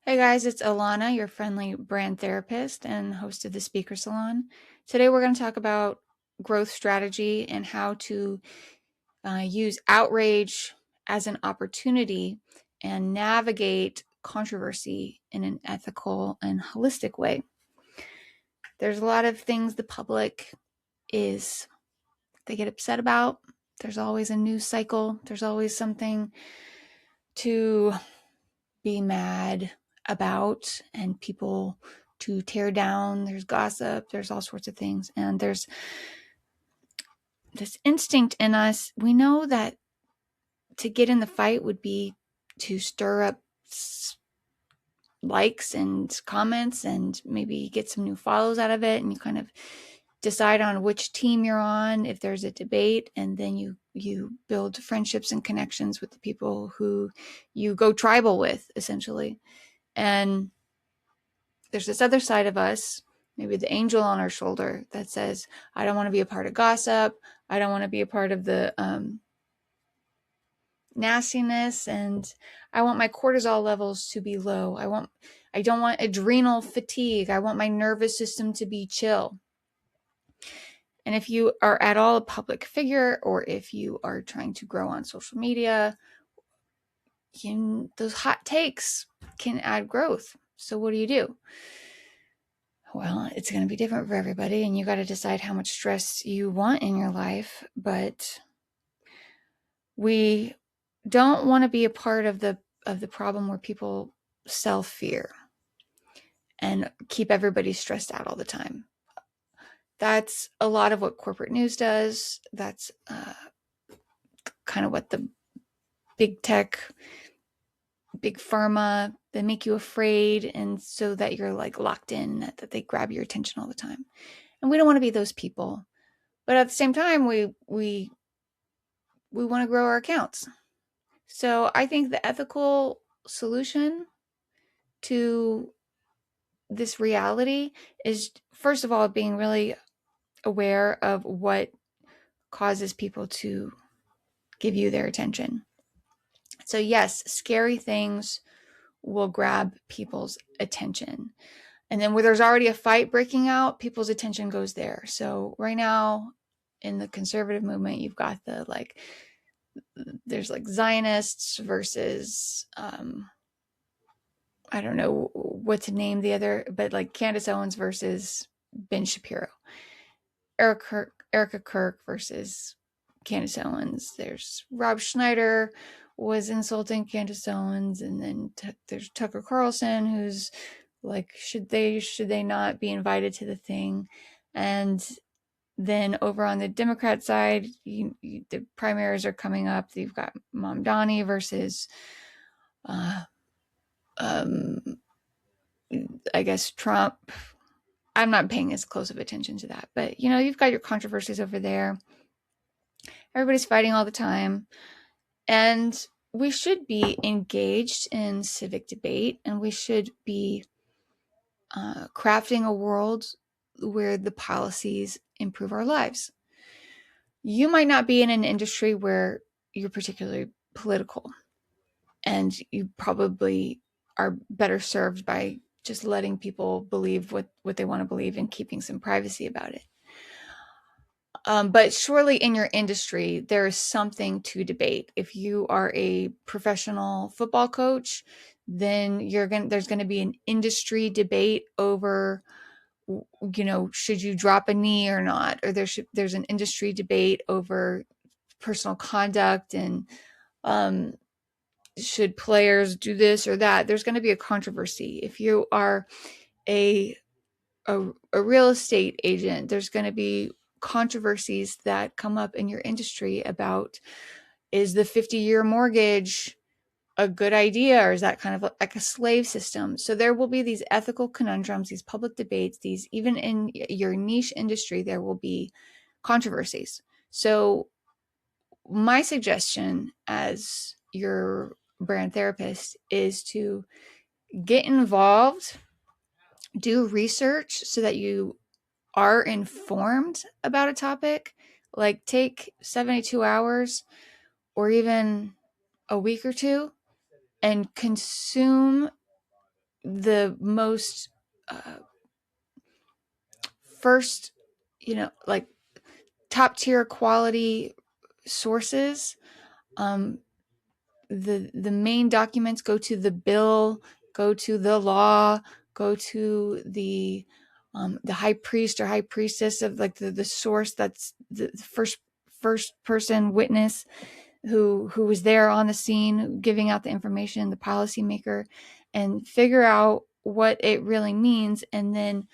Hey guys, it's Alana, your friendly brand therapist and host of the Speaker Salon. Today we're going to talk about growth strategy and how to use outrage as an opportunity and navigate controversy in an ethical and holistic way. There's a lot of things the public they get upset about. There's always a news cycle. There's always something to be mad about and people to tear down. There's gossip, there's all sorts of things. And there's this instinct in us. We know that to get in the fight would be to stir up likes and comments and maybe get some new follows out of it. And you kind of decide on which team you're on if there's a debate. And then you build friendships and connections with the people who you go tribal with, essentially. And there's this other side of us, maybe the angel on our shoulder, that says, I don't want to be a part of gossip. I don't want to be a part of the nastiness, and I want my cortisol levels to be low. I don't want adrenal fatigue. I want my nervous system to be chill. And if you are at all a public figure, or if you are trying to grow on social media, those hot takes can add growth. So what do? Well, it's going to be different for everybody, and you got to decide how much stress you want in your life. But we don't want to be a part of the problem where people sell fear and keep everybody stressed out all the time. That's a lot of what corporate news does. That's kind of what the big tech, big pharma, they make you afraid, and so that you're like locked in, that they grab your attention all the time. And we don't want to be those people. But at the same time, we want to grow our accounts. So I think the ethical solution to this reality is, first of all, being really aware of what causes people to give you their attention. So yes, scary things will grab people's attention. And then where there's already a fight breaking out, people's attention goes there. So right now in the conservative movement, you've got there's like Zionists versus, I don't know what to name the other, but like Candace Owens versus Ben Shapiro, Erica Kirk versus Candace Owens. There's Rob Schneider was insulting Candace Owens, and then there's Tucker Carlson, who's like, should they not be invited to the thing? And then over on the Democrat side, the primaries are coming up. You've got Mom Donnie versus, I guess, Trump. I'm not paying as close of attention to that, but you've got your controversies over there. Everybody's fighting all the time, and we should be engaged in civic debate, and we should be crafting a world where the policies improve our lives. You might not be in an industry where you're particularly political, and you probably are better served by just letting people believe what they want to believe and keeping some privacy about it. But surely in your industry, there is something to debate. If you are a professional football coach, then there's going to be an industry debate over, should you drop a knee or not? Or there's an industry debate over personal conduct and should players do this or that? There's going to be a controversy. If you are a real estate agent, there's going to be controversies that come up in your industry about, is the 50-year mortgage a good idea, or is that kind of like a slave system? So there will be these ethical conundrums, these public debates, even in your niche industry, there will be controversies. So my suggestion as your brand therapist is to get involved, do research so that you are informed about a topic. Like, take 72 hours or even a week or two and consume the most first, like top tier quality sources. The main documents go to the bill, go to the law, go to the high priest or high priestess of like the source, that's the first person witness who was there on the scene giving out the information, the policymaker, and figure out what it really means, and then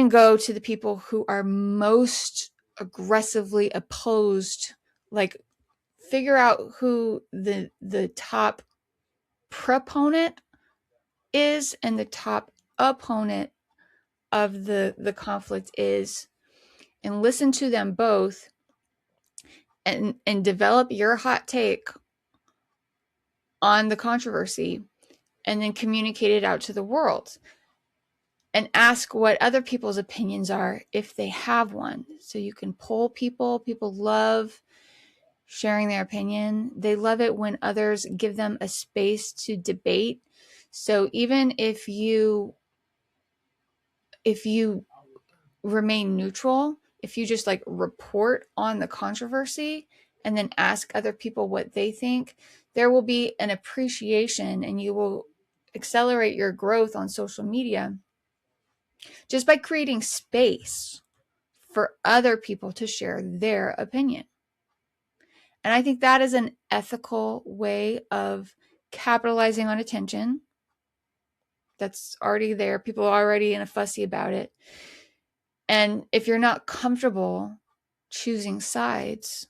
go to the people who are most aggressively opposed, like figure out who the top proponent is and the top opponent of the conflict is, and listen to them both, and develop your hot take on the controversy, and then communicate it out to the world, and ask what other people's opinions are if they have one. So you can poll people. People love sharing their opinion. They love it when others give them a space to debate. So even if you remain neutral, if you just like report on the controversy and then ask other people what they think, there will be an appreciation, and you will accelerate your growth on social media just by creating space for other people to share their opinion. And I think that is an ethical way of capitalizing on attention that's already there. People are already in a fussy about it. And if you're not comfortable choosing sides,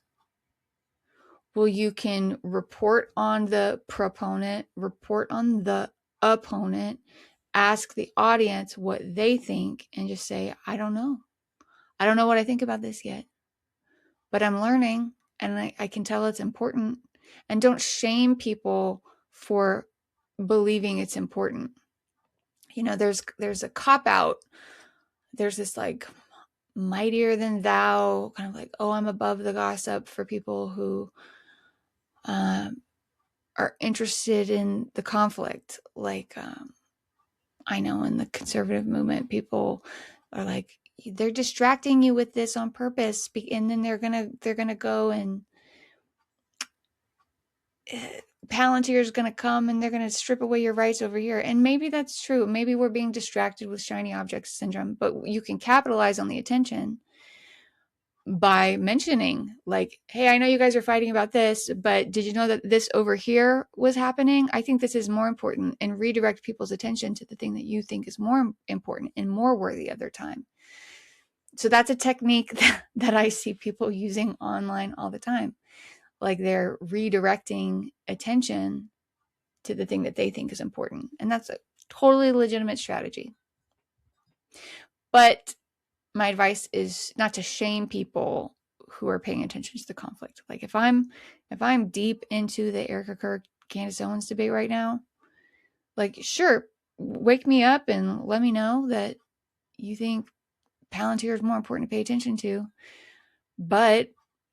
well, you can report on the proponent, report on the opponent, ask the audience what they think, and just say, I don't know. I don't know what I think about this yet, but I'm learning, and I can tell it's important. And don't shame people for believing it's important. There's a cop-out. There's this like mightier than thou, kind of like, oh, I'm above the gossip for people who are interested in the conflict. Like, I know in the conservative movement, people are like, they're distracting you with this on purpose, and then they're gonna go and Palantir's gonna come and they're gonna strip away your rights over here. And maybe that's true. Maybe we're being distracted with shiny object syndrome, but you can capitalize on the attention by mentioning, like, hey, I know you guys are fighting about this, but did you know that this over here was happening? I think this is more important, and redirect people's attention to the thing that you think is more important and more worthy of their time. So that's a technique that I see people using online all the time. Like, they're redirecting attention to the thing that they think is important. And that's a totally legitimate strategy. But my advice is not to shame people who are paying attention to the conflict. Like, if I'm deep into the Erica Kirk Candace Owens debate right now, like, sure, wake me up and let me know that you think Palantir is more important to pay attention to, but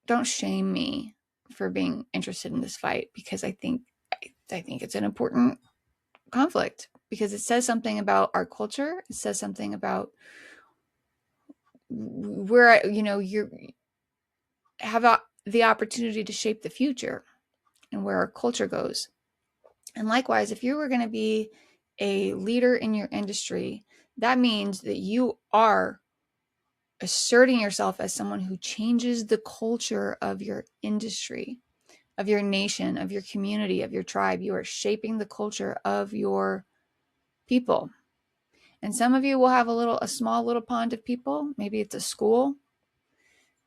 don't shame me for being interested in this fight, because I think it's an important conflict, because it says something about our culture. It says something about where, you have the opportunity to shape the future and where our culture goes. And likewise, if you were going to be a leader in your industry, that means that you are asserting yourself as someone who changes the culture of your industry, of your nation, of your community, of your tribe. You are shaping the culture of your people. And some of you will have a small little pond of people. Maybe it's a school.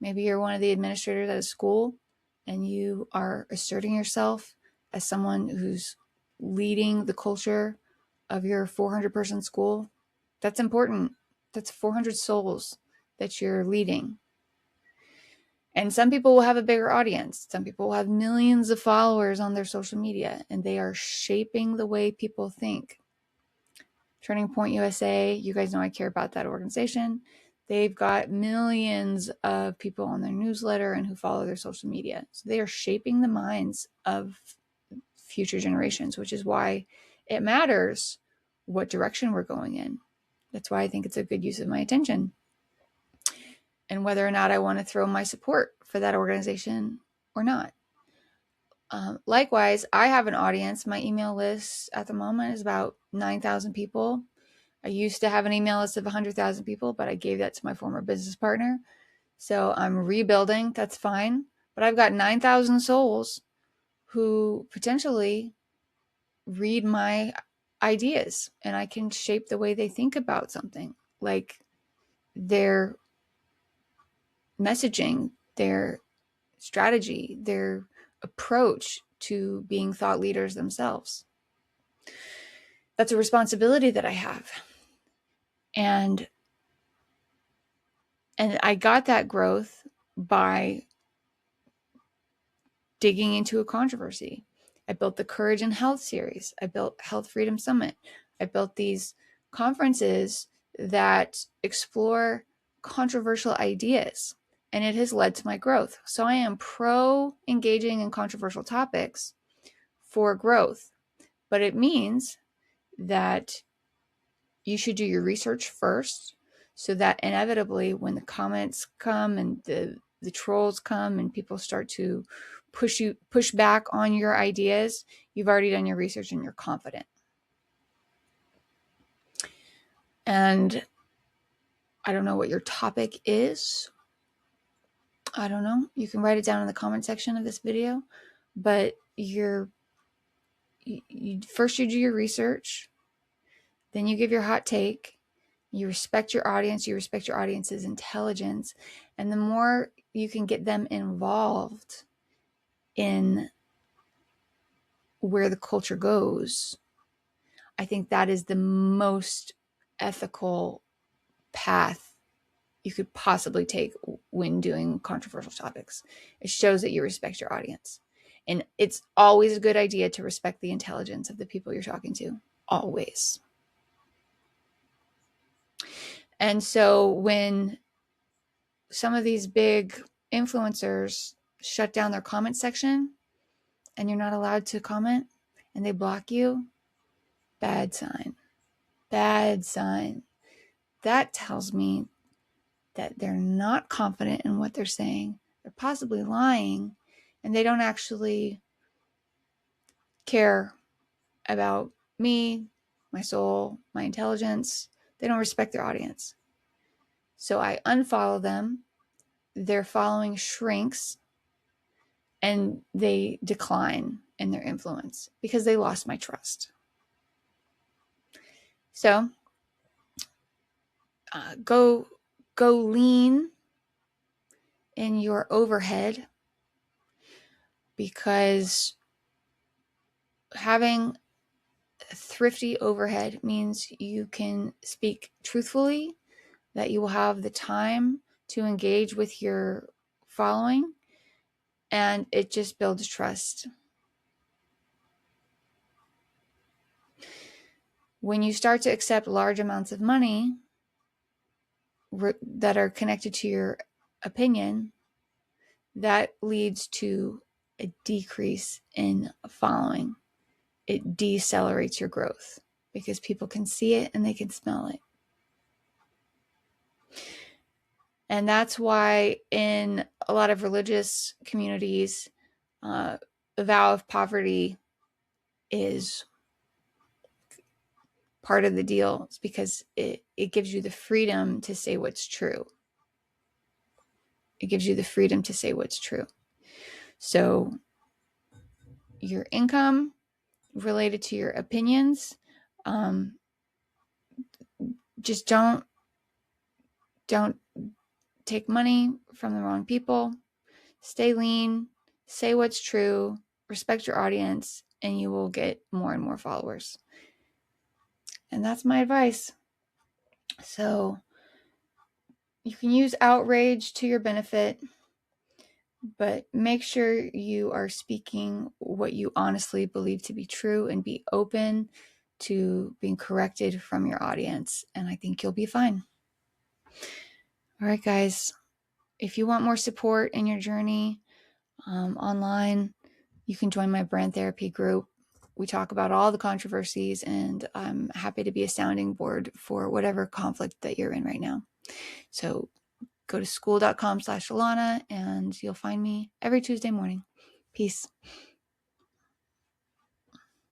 Maybe you're one of the administrators at a school, and you are asserting yourself as someone who's leading the culture of your 400-person school. That's important. That's 400 souls that you're leading. And some people will have a bigger audience. Some people will have millions of followers on their social media, and they are shaping the way people think. Turning Point USA, you guys know I care about that organization. They've got millions of people on their newsletter and who follow their social media. So they are shaping the minds of future generations, which is why it matters what direction we're going in. That's why I think it's a good use of my attention. And whether or not I want to throw my support for that organization or not. Likewise, I have an audience. My email list at the moment is about 9,000 people. I used to have an email list of 100,000 people, but I gave that to my former business partner. So I'm rebuilding. That's fine. But I've got 9,000 souls who potentially read my ideas, and I can shape the way they think about something, like their messaging, their strategy, their approach to being thought leaders themselves. That's a responsibility that I have. And I got that growth by digging into a controversy. I built the Courage and Health series. I built Health Freedom Summit. I built these conferences that explore controversial ideas, and it has led to my growth. So I am pro engaging in controversial topics for growth, but it means that you should do your research first, so that inevitably when the comments come and the trolls come and people start to push back on your ideas, you've already done your research and you're confident. And I don't know what your topic is. I don't know. You can write it down in the comment section of this video, but first you do your research, then you give your hot take. You respect your audience, you respect your audience's intelligence, and the more you can get them involved in where the culture goes, I think that is the most ethical path you could possibly take when doing controversial topics. It shows that you respect your audience. And it's always a good idea to respect the intelligence of the people you're talking to. Always. And so when some of these big influencers shut down their comment section and you're not allowed to comment and they block you, bad sign. Bad sign. That tells me that they're not confident in what they're saying. They're possibly lying, and they don't actually care about me, my soul, my intelligence. They don't respect their audience. So I unfollow them. Their following shrinks, and they decline in their influence because they lost my trust. So go lean in your overhead, because having thrifty overhead means you can speak truthfully, that you will have the time to engage with your following, and it just builds trust. When you start to accept large amounts of money that are connected to your opinion, that leads to a decrease in following. It decelerates your growth because people can see it and they can smell it. And that's why in a lot of religious communities, the vow of poverty is part of the deal. It's because it gives you the freedom to say what's true. It gives you the freedom to say what's true. So your income related to your opinions, just don't take money from the wrong people. Stay lean, say what's true, respect your audience, and you will get more and more followers. And that's my advice. So you can use Outrage to your benefit, but make sure you are speaking what you honestly believe to be true, and be open to being corrected from your audience. And I think you'll be fine. All right, guys. If you want more support in your journey online, you can join my brand therapy group, we talk about all the controversies, and I'm happy to be a sounding board for whatever conflict that you're in right now. So go to school.com/Alana and you'll find me every Tuesday morning. Peace.